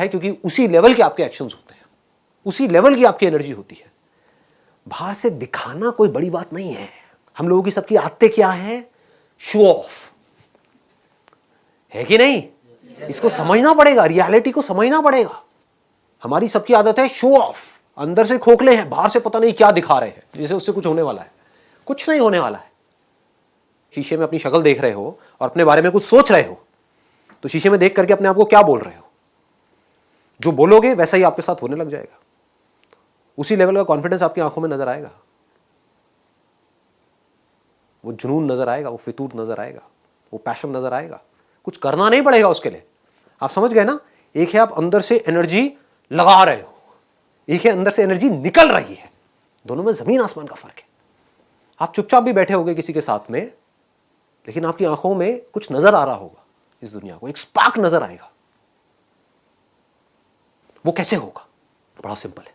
है, क्योंकि उसी लेवल के आपके एक्शंस होते हैं, उसी लेवल की आपकी एनर्जी होती है। बाहर से दिखाना कोई बड़ी बात नहीं है। हम लोगों की सबकी आदतें क्या है? शो ऑफ, है कि नहीं? इसको समझना पड़ेगा, रियलिटी को समझना पड़ेगा। हमारी सबकी आदत है शो ऑफ, अंदर से खोखले हैं, बाहर से पता नहीं क्या दिखा रहे हैं, जैसे उससे कुछ होने वाला है। कुछ नहीं होने वाला है। शीशे में अपनी शक्ल देख रहे हो और अपने बारे में कुछ सोच रहे हो, तो शीशे में देख करके अपने आप को क्या बोल रहे हो? जो बोलोगे वैसा ही आपके साथ होने लग जाएगा। उसी लेवल का कॉन्फिडेंस आपकी आंखों में नजर आएगा, वो जुनून नजर आएगा, वो फितूर नजर आएगा, वो पैशन नजर आएगा। कुछ करना नहीं पड़ेगा उसके लिए। आप समझ गए ना? एक है आप अंदर से एनर्जी लगा रहे हो, एक है अंदर से एनर्जी निकल रही है। दोनों में जमीन आसमान का फर्क है। आप चुपचाप भी बैठे होगे किसी के साथ में, लेकिन आपकी आंखों में कुछ नजर आ रहा होगा, इस दुनिया को एक स्पार्क नजर आएगा। वो कैसे होगा? बड़ा सिंपल है।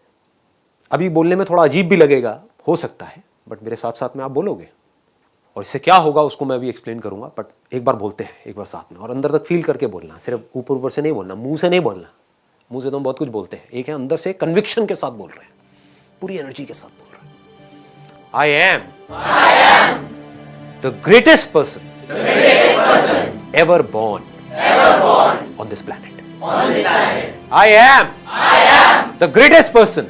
अभी बोलने में थोड़ा अजीब भी लगेगा, हो सकता है, बट मेरे साथ साथ में आप बोलोगे, और इससे क्या होगा उसको मैं भी एक्सप्लेन करूंगा। बट एक बार बोलते हैं, एक बार साथ में, और अंदर तक फील करके बोलना, सिर्फ ऊपर ऊपर से नहीं बोलना, मुंह से नहीं बोलना। मुंह से तो हम बहुत कुछ बोलते हैं, एक है अंदर से कन्विक्शन के साथ बोल रहे हैं, पूरी एनर्जी के साथ बोल रहे हैं। I am the greatest person ever born on this planet. I am the greatest person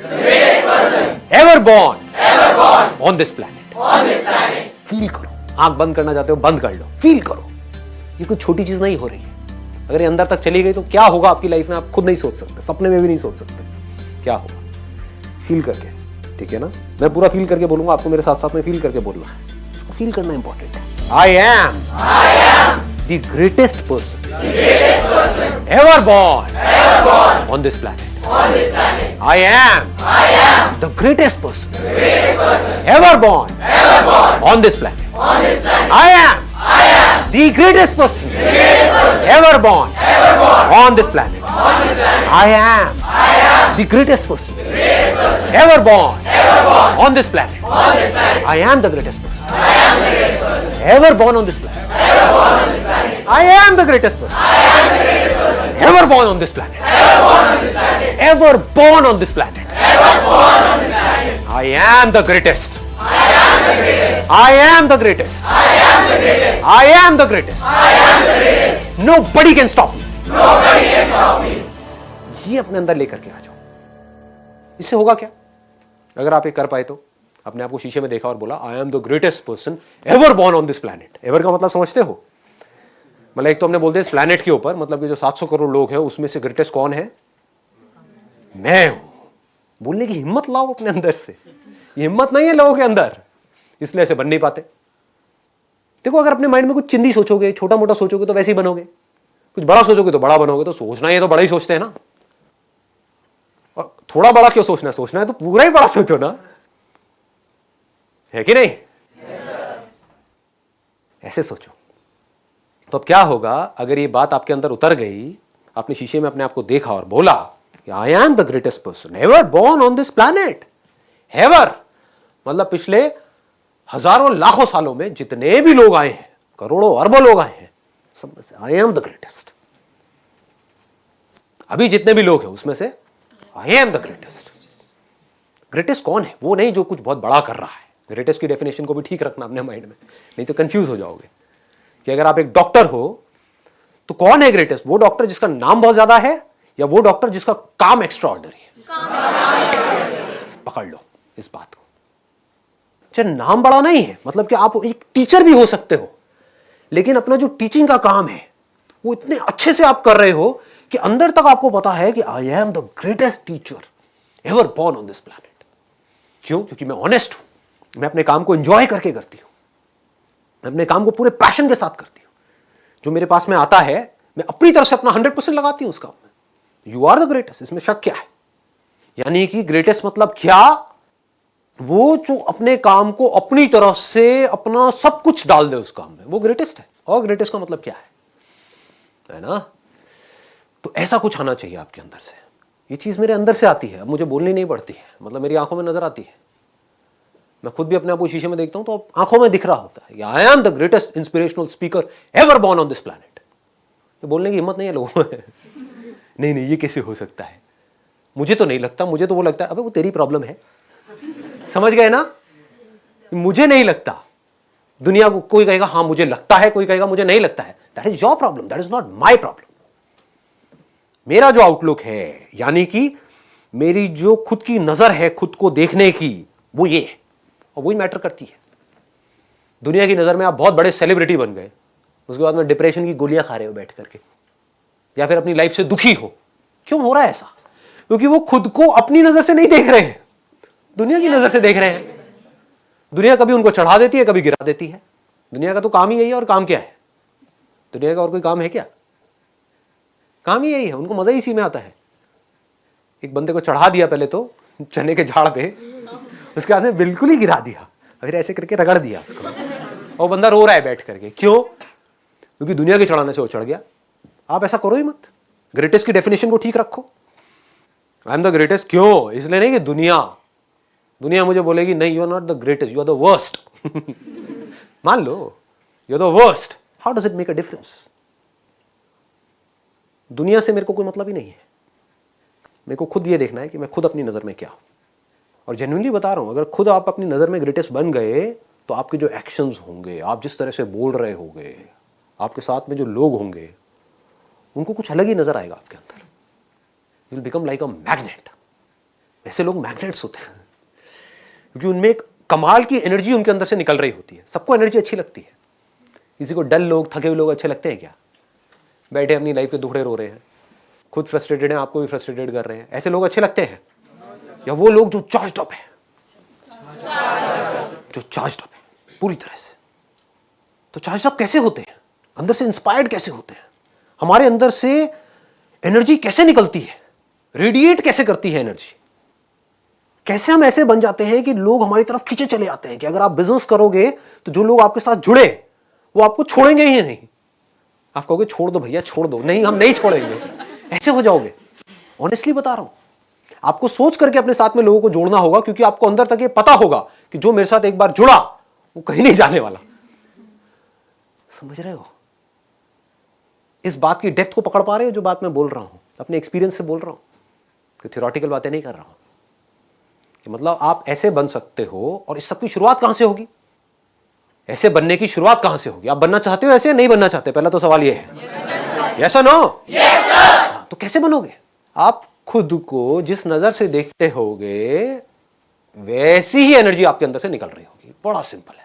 ever born on this planet. Feel करो। आंख बंद करना चाहते हो, बंद कर लो, फील करो। ये कोई छोटी चीज नहीं हो रही है। अगर ये अंदर तक चली गई तो क्या होगा आपकी लाइफ में, आप खुद नहीं सोच सकते, सपने में भी नहीं सोच सकते क्या होगा। फील करके, ठीक है ना? मैं पूरा फील करके बोलूंगा, आपको मेरे साथ साथ में फील करके बोलना है। इसको फील करना इंपॉर्टेंट है। I am the greatest person ever born on this planet. I am the greatest person ever born on this planet. I am the greatest person ever born on this planet. I am the greatest person ever born on this planet. I am the greatest person ever born on this planet. I am the greatest person ever born on this planet. Ever born on this planet. I am the greatest. I am the greatest. I am the greatest. Nobody can stop me. ये अपने अंदर लेकर के आ जाओ। इससे होगा क्या? अगर आप ये कर पाए तो, अपने आप को शीशे में देखा और बोला I am the greatest person ever born on this planet. Ever का मतलब समझते हो? मतलब एक तो हमने बोल दिया इस प्लैनेट के ऊपर, मतलब कि जो 700 करोड़ लोग हैं उसमें से ग्रेटेस्ट कौन है? मैं हूं। बोलने की हिम्मत लाओ अपने अंदर से। ये हिम्मत नहीं है लोगों के अंदर, इसलिए ऐसे बन नहीं पाते। देखो, अगर अपने माइंड में कुछ चिंदी सोचोगे, छोटा मोटा सोचोगे तो वैसे ही बनोगे, कुछ बड़ा सोचोगे तो बड़ा बनोगे। तो सोचना है तो बड़ा ही सोचते हैं ना, और थोड़ा बड़ा क्यों सोचना है? सोचना है तो पूरा ही बड़ा सोचो ना, है कि नहीं? ऐसे सोचो। तो अब क्या होगा अगर ये बात आपके अंदर उतर गई, आपने शीशे में अपने आप को देखा और बोला I am the greatest person ever born on this planet. Ever मतलब पिछले हजारों लाखों सालों में जितने भी लोग आए हैं, करोड़ों अरबों लोग आए हैं, सब में से आई एम द ग्रेटेस्ट। अभी जितने भी लोग हैं उसमें से I am the greatest. Greatest कौन है? वो नहीं जो कुछ बहुत बड़ा कर रहा है। ग्रेटेस्ट की डेफिनेशन को भी ठीक रखना अपने माइंड में, नहीं तो कंफ्यूज हो जाओगे। कि अगर आप एक डॉक्टर हो तो कौन है ग्रेटेस्ट? वो डॉक्टर जिसका नाम बहुत ज्यादा है, या वो डॉक्टर जिसका काम एक्स्ट्रा ऑर्डिनरी है? पकड़ लो इस बात को। चाहे नाम बड़ा नहीं है, मतलब कि आप एक टीचर भी हो सकते हो, लेकिन अपना जो टीचिंग का काम है वो इतने अच्छे से आप कर रहे हो कि अंदर तक आपको पता है कि I am the greatest teacher ever born on this planet. क्यों? क्योंकि मैं ऑनेस्ट हूं, मैं अपने काम को एंजॉय करके करती हूं, मैं अपने काम को पूरे पैशन के साथ करती हूं। जो मेरे पास में आता है मैं अपनी तरफ से अपना 100% लगाती हूं उस काम में। यू आर द ग्रेटेस्ट, इसमें शक क्या है? यानी कि ग्रेटेस्ट मतलब क्या? वो जो अपने काम को अपनी तरफ से अपना सब कुछ डाल दे उस काम में, वो ग्रेटेस्ट है। और ग्रेटेस्ट का मतलब क्या है ना? तो ऐसा कुछ आना चाहिए आपके अंदर से। ये चीज मेरे अंदर से आती है, अब मुझे बोलनी नहीं पड़ती है, मतलब मेरी आंखों में नजर आती है। मैं खुद भी अपने आप को शीशे में देखता हूं तो आंखों में दिख रहा होता है I am the greatest inspirational speaker ever born on this planet. बोलने की हिम्मत नहीं है लोगों में। नहीं नहीं ये कैसे हो सकता है, मुझे तो नहीं लगता, मुझे तो वो लगता है। अबे वो तेरी प्रॉब्लम है, समझ गए ना? मुझे नहीं लगता, दुनिया को कोई कहेगा हाँ मुझे लगता है, कोई कहेगा मुझे नहीं लगता है, that is your problem, that is not my problem. मेरा जो आउटलुक है, यानी कि मेरी जो खुद की नजर है खुद को देखने की, वो ये है, और वही मैटर करती है। दुनिया की नजर में आप बहुत बड़े सेलिब्रिटी बन गए, उसके बाद में डिप्रेशन की गोलियां खा रहे हो बैठ करके, या फिर अपनी लाइफ से दुखी हो। क्यों हो रहा है ऐसा? क्योंकि वो खुद को अपनी नजर से नहीं देख रहे हैं, दुनिया की नजर से देख रहे हैं। दुनिया कभी उनको चढ़ा देती है, कभी गिरा देती है। दुनिया का तो काम ही यही है, और काम क्या है? दुनिया का और कोई काम है क्या? काम ही यही है, उनको मजा ही इसी में आता है। एक बंदे को चढ़ा दिया पहले तो चने के झाड़ पे, उसके बाद में बिल्कुल ही गिरा दिया, फिर ऐसे करके रगड़ दिया उसको, और बंदा रो रहा है बैठ करके। क्यों? क्योंकि दुनिया के चढ़ाने से वो चढ़ गया। आप ऐसा करो ही मत, ग्रेटेस्ट की डेफिनेशन को ठीक रखो। आई एम द ग्रेटेस्ट, क्यों? इसलिए नहीं कि दुनिया मुझे बोलेगी नहीं, you are not the greatest, you are the worst. मान लो you are the worst, how does it make a difference? दुनिया से मेरे को कोई मतलब ही नहीं है। मेरे को खुद ये देखना है कि मैं खुद अपनी नजर में क्या हूं। और जेन्युइनली बता रहा हूं, अगर खुद आप अपनी नजर में ग्रेटेस्ट बन गए तो आपके जो एक्शंस होंगे, आप जिस तरह से बोल रहे होंगे, आपके साथ में जो लोग होंगे, उनको कुछ अलग ही नजर आएगा आपके अंदर। You will become like a magnet. ऐसे लोग मैग्नेट्स होते हैं क्योंकि उनमें एक कमाल की एनर्जी उनके अंदर से निकल रही होती है। सबको एनर्जी अच्छी लगती है। किसी को डल लोग, थके हुए लोग अच्छे लगते हैं क्या? बैठे अपनी लाइफ के दुखड़े रो रहे हैं, खुद फ्रस्ट्रेटेड हैं, आपको भी फ्रस्ट्रेटेड कर रहे हैं, ऐसे लोग अच्छे लगते हैं? या वो लोग जो चार्ज्ड अप है, जो चार्ज्ड अप है पूरी तरह से? तो चार्ज्ड अप कैसे होते हैं? अंदर से इंस्पायर्ड कैसे होते हैं? हमारे अंदर से एनर्जी कैसे निकलती है, रेडिएट कैसे करती है एनर्जी? कैसे हम ऐसे बन जाते हैं कि लोग हमारी तरफ खींचे चले आते हैं कि अगर आप बिजनेस करोगे तो जो लोग आपके साथ जुड़े वो आपको छोड़ेंगे ही नहीं। आप कहोगे छोड़ दो भैया, छोड़ दो, नहीं हम नहीं छोड़ेंगे, ऐसे हो जाओगे। ऑनेस्टली बता रहा हूं, आपको सोच करके अपने साथ में लोगों को जोड़ना होगा, क्योंकि आपको अंदर तक ये पता होगा कि जो मेरे साथ एक बार जुड़ा वो कहीं नहीं जाने वाला। समझ रहे हो? इस बात की डेप्थ को पकड़ पा रहे हो? जो बात मैं बोल रहा हूं अपने एक्सपीरियंस से बोल रहा हूं, कि थियोरेटिकल बातें नहीं कर रहा हूं। कि मतलब आप ऐसे बन सकते हो, और इस सब की शुरुआत कहां से होगी? ऐसे बनने की शुरुआत कहां से होगी? आप बनना चाहते हो ऐसे, नहीं बनना चाहते? पहला तो सवाल ये है, यस और नो? Yes sir. तो कैसे बनोगे? आप खुद को जिस नजर से देखते होगे वैसी ही एनर्जी आपके अंदर से निकल रही होगी। बड़ा सिंपल है।